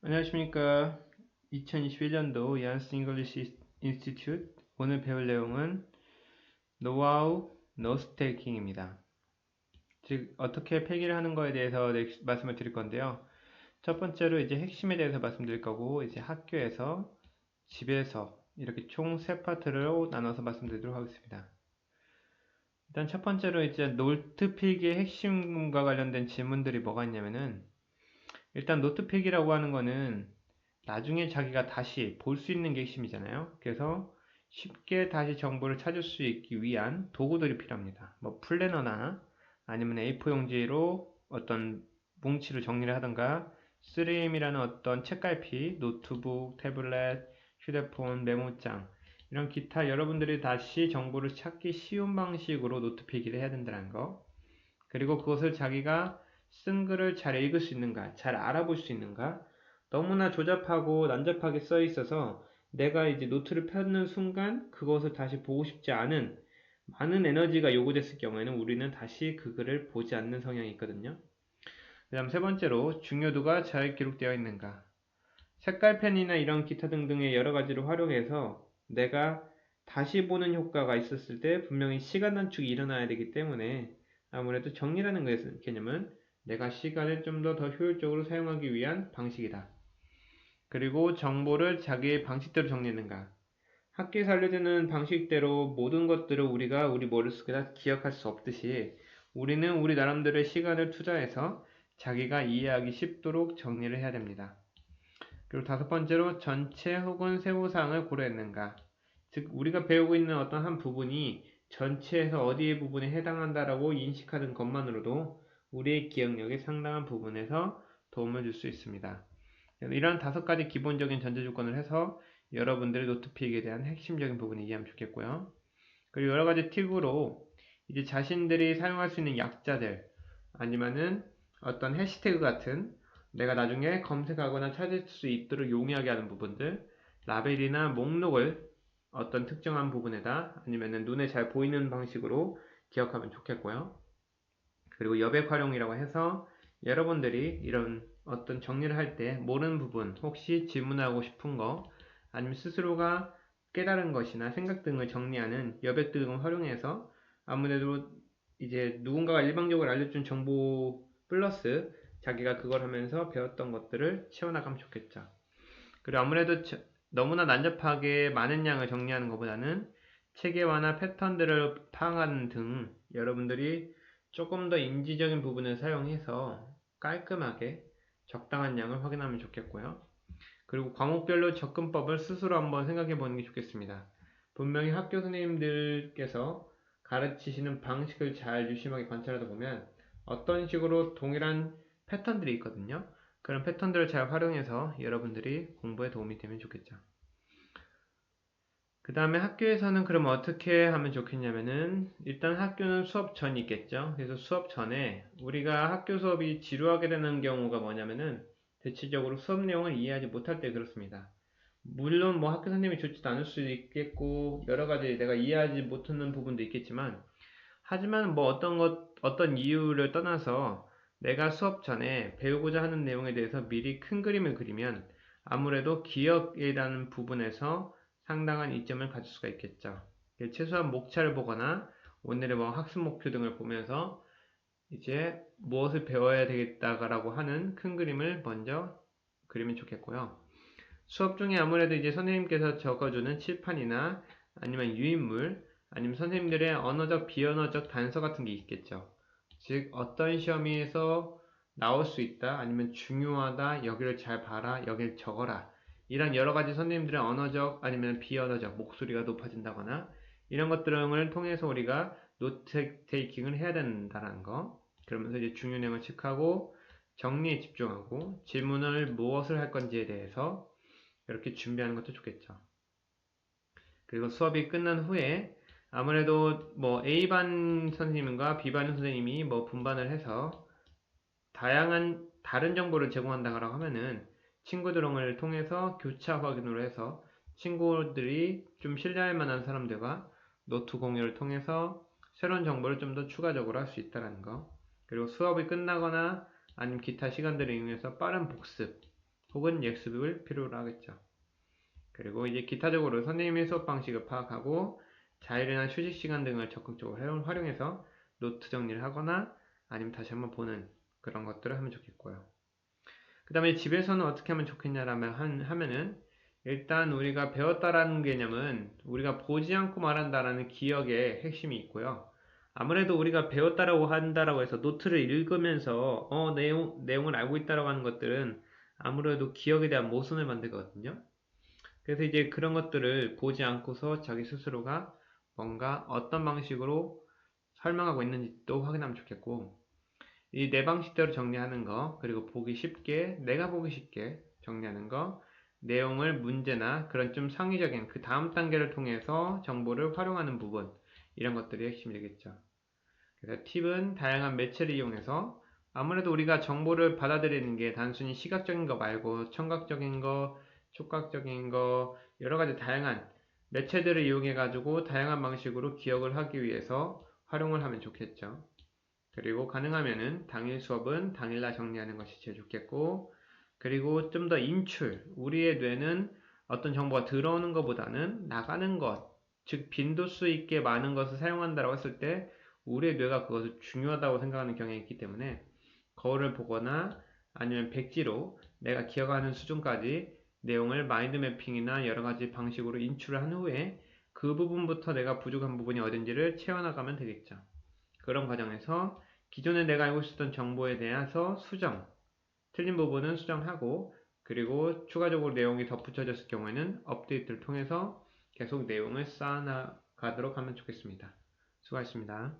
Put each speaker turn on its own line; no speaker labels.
안녕하십니까. 2021년도 얀스 잉글리시 인스티튜트 오늘 배울 내용은 노하우 노스테이킹입니다. 즉 어떻게 필기를 하는 거에 대해서 말씀을 드릴 건데요. 첫 번째로 이제 핵심에 대해서 말씀드릴 거고 이제 학교에서 집에서 이렇게 총 세 파트로 나눠서 말씀드리도록 하겠습니다. 일단 첫 번째로 이제 노트 필기의 핵심과 관련된 질문들이 뭐가 있냐면은 일단 노트 필기라고 하는 거는 나중에 자기가 다시 볼 수 있는 게 핵심이잖아요. 그래서 쉽게 다시 정보를 찾을 수 있기 위한 도구들이 필요합니다. 뭐 플래너나 아니면 A4 용지로 어떤 뭉치를 정리를 하던가 3M이라는 어떤 책갈피, 노트북, 태블릿, 휴대폰, 메모장 이런 기타 여러분들이 다시 정보를 찾기 쉬운 방식으로 노트 필기를 해야 된다는 거. 그리고 그것을 자기가 쓴 글을 잘 읽을 수 있는가, 잘 알아볼 수 있는가, 너무나 조잡하고 난잡하게 써 있어서 내가 이제 노트를 펴는 순간 그것을 다시 보고 싶지 않은 많은 에너지가 요구됐을 경우에는 우리는 다시 그 글을 보지 않는 성향이 있거든요. 그 다음 세 번째로 중요도가 잘 기록되어 있는가. 색깔펜이나 이런 기타 등등의 여러 가지를 활용해서 내가 다시 보는 효과가 있었을 때 분명히 시간 단축이 일어나야 되기 때문에 아무래도 정리라는 개념은 내가 시간을 좀 더 효율적으로 사용하기 위한 방식이다. 그리고 정보를 자기의 방식대로 정리하는가. 학교에서 알려주는 방식대로 모든 것들을 우리가 우리 머릿속에 다 기억할 수 없듯이 우리는 우리 나름대로의 시간을 투자해서 자기가 이해하기 쉽도록 정리를 해야 됩니다. 그리고 다섯 번째로 전체 혹은 세부사항을 고려했는가. 즉 우리가 배우고 있는 어떤 한 부분이 전체에서 어디의 부분에 해당한다라고 인식하는 것만으로도 우리의 기억력에 상당한 부분에서 도움을 줄 수 있습니다. 이런 다섯 가지 기본적인 전제 조건을 해서 여러분들의 노트 필기에 대한 핵심적인 부분을 이해하면 좋겠고요. 그리고 여러 가지 팁으로 이제 자신들이 사용할 수 있는 약자들 아니면은 어떤 해시태그 같은 내가 나중에 검색하거나 찾을 수 있도록 용이하게 하는 부분들, 라벨이나 목록을 어떤 특정한 부분에다 아니면은 눈에 잘 보이는 방식으로 기억하면 좋겠고요. 그리고 여백 활용이라고 해서 여러분들이 이런 어떤 정리를 할 때 모르는 부분, 혹시 질문하고 싶은 거, 아니면 스스로가 깨달은 것이나 생각 등을 정리하는 여백 등을 활용해서 아무래도 이제 누군가가 일방적으로 알려준 정보 플러스 자기가 그걸 하면서 배웠던 것들을 채워나가면 좋겠죠. 그리고 아무래도 너무나 난잡하게 많은 양을 정리하는 것보다는 체계화나 패턴들을 파악하는 등 여러분들이 조금 더 인지적인 부분을 사용해서 깔끔하게 적당한 양을 확인하면 좋겠고요. 그리고 과목별로 접근법을 스스로 한번 생각해 보는 게 좋겠습니다. 분명히 학교 선생님들께서 가르치시는 방식을 잘 유심하게 관찰하다 보면 어떤 식으로 동일한 패턴들이 있거든요. 그런 패턴들을 잘 활용해서 여러분들이 공부에 도움이 되면 좋겠죠. 그 다음에 학교에서는 그럼 어떻게 하면 좋겠냐면은 일단 학교는 수업 전이 있겠죠. 그래서 수업 전에 우리가 학교 수업이 지루하게 되는 경우가 뭐냐면은 대체적으로 수업 내용을 이해하지 못할 때 그렇습니다. 물론 뭐 학교 선생님이 좋지도 않을 수도 있겠고 여러 가지 내가 이해하지 못하는 부분도 있겠지만 하지만 뭐 어떤 이유를 떠나서 내가 수업 전에 배우고자 하는 내용에 대해서 미리 큰 그림을 그리면 아무래도 기억이라는 부분에서 상당한 이점을 가질 수가 있겠죠. 최소한 목차를 보거나 오늘의 뭐 학습 목표 등을 보면서 이제 무엇을 배워야 되겠다라고 하는 큰 그림을 먼저 그리면 좋겠고요. 수업 중에 아무래도 이제 선생님께서 적어주는 칠판이나 아니면 유인물 아니면 선생님들의 언어적 비언어적 단서 같은 게 있겠죠. 즉 어떤 시험에서 나올 수 있다 아니면 중요하다 여기를 잘 봐라 여기를 적어라 이런 여러 가지 선생님들의 언어적 아니면 비언어적 목소리가 높아진다거나 이런 것들을 통해서 우리가 노트 테이킹을 해야 된다는 거. 그러면서 이제 중요 내용을 체크하고 정리에 집중하고 질문을 무엇을 할 건지에 대해서 이렇게 준비하는 것도 좋겠죠. 그리고 수업이 끝난 후에 아무래도 뭐 A반 선생님과 B반 선생님이 뭐 분반을 해서 다양한 다른 정보를 제공한다고 하면은 친구들을 통해서 교차 확인으로 해서 친구들이 좀 신뢰할 만한 사람들과 노트 공유를 통해서 새로운 정보를 좀 더 추가적으로 할 수 있다는 거. 그리고 수업이 끝나거나 아니면 기타 시간들을 이용해서 빠른 복습 혹은 예습을 필요로 하겠죠. 그리고 이제 기타적으로 선생님의 수업 방식을 파악하고 자율이나 휴식 시간 등을 적극적으로 활용해서 노트 정리를 하거나 아니면 다시 한번 보는 그런 것들을 하면 좋겠고요. 그 다음에 집에서는 어떻게 하면 좋겠냐라면 하면은 일단 우리가 배웠다라는 개념은 우리가 보지 않고 말한다라는 기억의 핵심이 있고요. 아무래도 우리가 배웠다라고 한다라고 해서 노트를 읽으면서 내용을 알고 있다라고 하는 것들은 아무래도 기억에 대한 모순을 만들거든요. 그래서 이제 그런 것들을 보지 않고서 자기 스스로가 뭔가 어떤 방식으로 설명하고 있는지 또 확인하면 좋겠고, 이 내 방식대로 정리하는 거, 그리고 내가 보기 쉽게 정리하는 거, 내용을 문제나 그런 좀 상위적인 그 다음 단계를 통해서 정보를 활용하는 부분, 이런 것들이 핵심이 되겠죠. 그래서 팁은 다양한 매체를 이용해서 아무래도 우리가 정보를 받아들이는 게 단순히 시각적인 거 말고 청각적인 거, 촉각적인 거, 여러 가지 다양한 매체들을 이용해 가지고 다양한 방식으로 기억을 하기 위해서 활용을 하면 좋겠죠. 그리고 가능하면은 당일 수업은 당일날 정리하는 것이 제일 좋겠고, 그리고 좀 더 인출, 우리의 뇌는 어떤 정보가 들어오는 것보다는 나가는 것, 즉 빈도수 있게 많은 것을 사용한다고 했을 때 우리의 뇌가 그것을 중요하다고 생각하는 경향이 있기 때문에 거울을 보거나 아니면 백지로 내가 기억하는 수준까지 내용을 마인드 매핑이나 여러 가지 방식으로 인출을 한 후에 그 부분부터 내가 부족한 부분이 어딘지를 채워나가면 되겠죠. 그런 과정에서 기존에 내가 알고 있었던 정보에 대해서 틀린 부분은 수정하고, 그리고 추가적으로 내용이 덧붙여졌을 경우에는 업데이트를 통해서 계속 내용을 쌓아나가도록 하면 좋겠습니다. 수고하셨습니다.